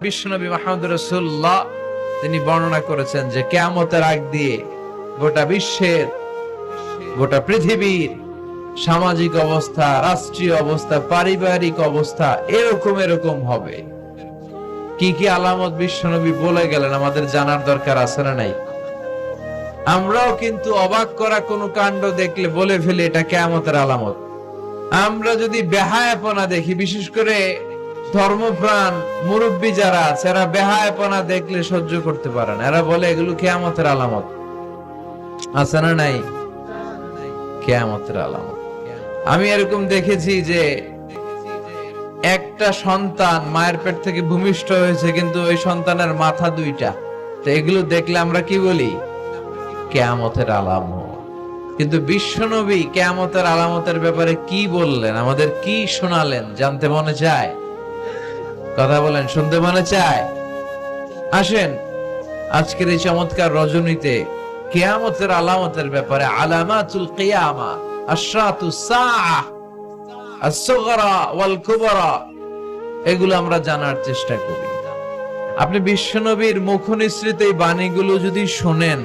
বিশ্বনবী মুহাম্মদ রাসূলুল্লাহ তিনি বর্ণনা করেছেন যে কিয়ামতের আগ দিয়ে গোটা বিশ্বের, গোটা পৃথিবীর সামাজিক অবস্থা, রাষ্ট্রীয় অবস্থা, পারিবারিক অবস্থা এরকম হবে। কি কি আলামত বিশ্বনবী বলে গেলেন, আমাদের জানার দরকার আছে না নাই? আমরাও কিন্তু অবাক করা কোনো কাণ্ড দেখলে বলে ফেলি এটা কিয়ামতের আলামত। আমরা যদি বেহায়াপনা দেখি, বিশেষ করে ধর্মপ্রাণ মুরব্বী যারা আছে, এরা বেহায়াপনা দেখলে সহ্য করতে পারে না। এরা বলে এগুলো কিয়ামতের আলামত। আছে না নাই? কিয়ামতের আলামত। আমি এরকম দেখেছি যে একটা সন্তান মায়ের পেট থেকে ভূমিষ্ঠ হয়েছে, কিন্তু ওই সন্তানের মাথা দুইটা। তো এগুলো দেখলে আমরা কি বলি? কিয়ামতের আলামত। কিন্তু বিশ্বনবী কিয়ামতের আলামতের ব্যাপারে কি বললেন, আমাদের কি শোনালেন, জানতে মনে চায়? কথা বলেন, শুনতে মনে চায়? আসেন আজকের এই চমৎকার রজনীতে কিয়ামতের আলামতের ব্যাপারে, আলামাতুল কিয়ামা, আশরাতুস সাআহ, আস-সুগরা ওয়াল কুবরা, এগুলো আমরা জানার চেষ্টা করি। আপনি বিশ্বনবীর মুখনিসৃত এই বাণীগুলো যদি শুনেন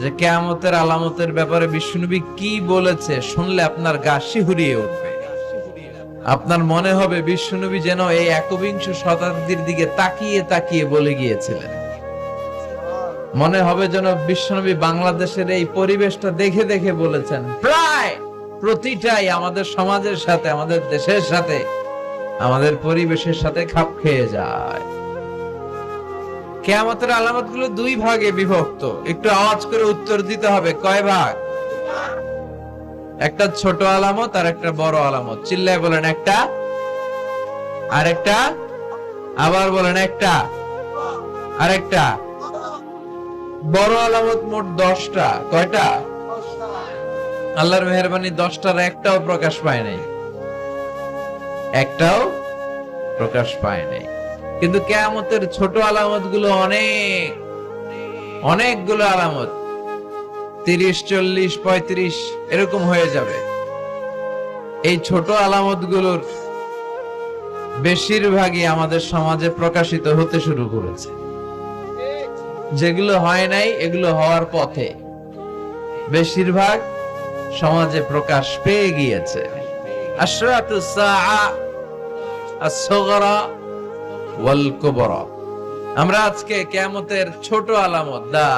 যে কিয়ামতের আলামতের ব্যাপারে বিশ্বনবী কি বলেছে, শুনলে আপনার গা শিহরিয়ে উঠবে। আপনার মনে হবে বিশ্বনবী যেন এই একবিংশ শতাব্দীর দিকে তাকিয়ে তাকিয়ে বলে গিয়েছিলেন। মনে হবে যেন বিশ্বনবী বাংলাদেশের এই পরিবেশটা দেখে দেখে বলেছেন। প্রায় প্রতিটাই আমাদের সমাজের সাথে, আমাদের দেশের সাথে, আমাদের পরিবেশের সাথে খাপ খেয়ে যায়। কিয়ামতের আলামতগুলো দুই ভাগে বিভক্ত। একটু আওয়াজ করে উত্তর দিতে হবে, কয় ভাগ? একটা ছোট আলামত আর একটা বড় আলামত। চিল্লায় বলেন একটা, আর একটা, আবার বলেন একটা, আর একটা। বড় আলামত মোট 10টা। কয়টা? আল্লাহর মেহেরবানি 10টার একটাও প্রকাশ পায় নাই, একটাও প্রকাশ পায় নাই। কিন্তু কিয়ামতের ছোট আলামত গুলো অনেকগুলো আলামত, 30, 40, 35 এরকম হয়ে যাবে। এই ছোট আলামত গুলোর বেশিরভাগই আমাদের সমাজে প্রকাশিত হতে শুরু করেছে। যেগুলো হয় নাই এগুলো হওয়ার পথে, বেশিরভাগ সমাজে প্রকাশ পেয়ে গিয়েছে। আশরাতুস সাআহ, আস-সুগরা ওয়াল কুবরা। আমরা আজকে কিয়ামতের ছোট আলামত, the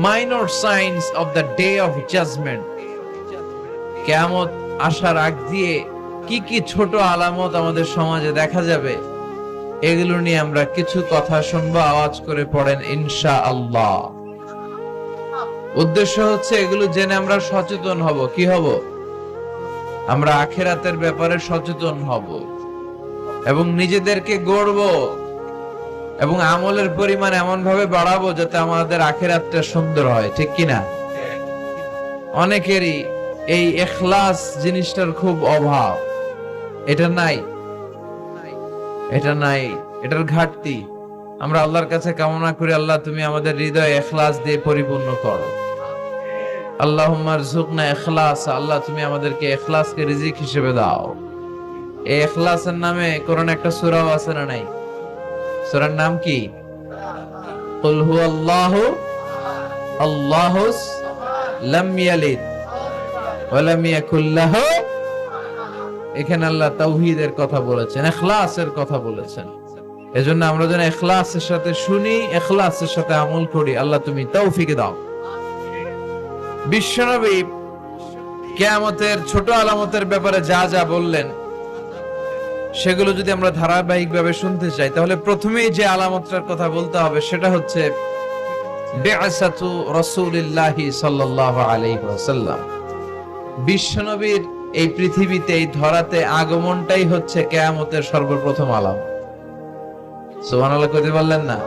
minor signs of the day of judgement, কিয়ামত আসার আগ দিয়ে কি কি ছোট আলামত আমাদের সমাজে দেখা যাবে, এগুলো নিয়ে আমরা কিছু কথা শুনবো। আওয়াজ করে পড়েন ইনশাআল্লাহ। উদ্দেশ্য হচ্ছে এগুলো জেনে আমরা সচেতন হব। কি হব? আমরা আখিরাতের ব্যাপারে সচেতন হব এবং নিজেদেরকে গড়ব এবং আমলের পরিমাণ এমন ভাবে বাড়াবো যাতে আমাদের আখিরাতটা সুন্দর হয়। ঠিক কিনা? অনেকেরই এই ইখলাস জিনিসটার খুব অভাব। এটা নাই, এটা নাই, এটার ঘাটতি। আমরা আল্লাহর কাছে কামনা করি, আল্লাহ তুমি আমাদের হৃদয় ইখলাস দিয়ে পরিপূর্ণ করো। আল্লাহুম্মা রযুকনা ইখলাস, আল্লাহ তুমি আমাদেরকে ইখলাসকে রিজিক হিসেবে দাও। এই ইখলাসের নামে কোরআনে একটা সূরা আছে না নাই? সূরার নাম কি? কুল হুয়াল্লাহু আল্লাহুস লাম ইয়ালিদ ওয়া লাম ইয়াকুল লাহু। এখানে আল্লাহ তাওহীদের কথা বলেছেন, ইখলাসের কথা বলেছেন। এজন্য আমরা যেন ইখলাসের সাথে শুনি, ইখলাসের সাথে আমল করি। আল্লাহ তুমি তৌফিক দাও। বিশ্বনবী কিয়ামতের ছোট আলামতের ব্যাপারে যা যা বললেন, সেগুলো যদি আমরা ধারাবাহিকভাবে শুনতে চাই, তাহলে প্রথমেই যে আলামতটার কথা বলতে হবে সেটা হচ্ছে বিআসাতু রাসূলিল্লাহি সাল্লাল্লাহু আলাইহি ওয়াসাল্লাম। বিশ্বনবীর এই পৃথিবীতে, এই ধরাতে আগমনটাই হচ্ছে কিয়ামতের সর্বপ্রথম আলামত। সুবহানাল্লাহ কইতে পারলেন না?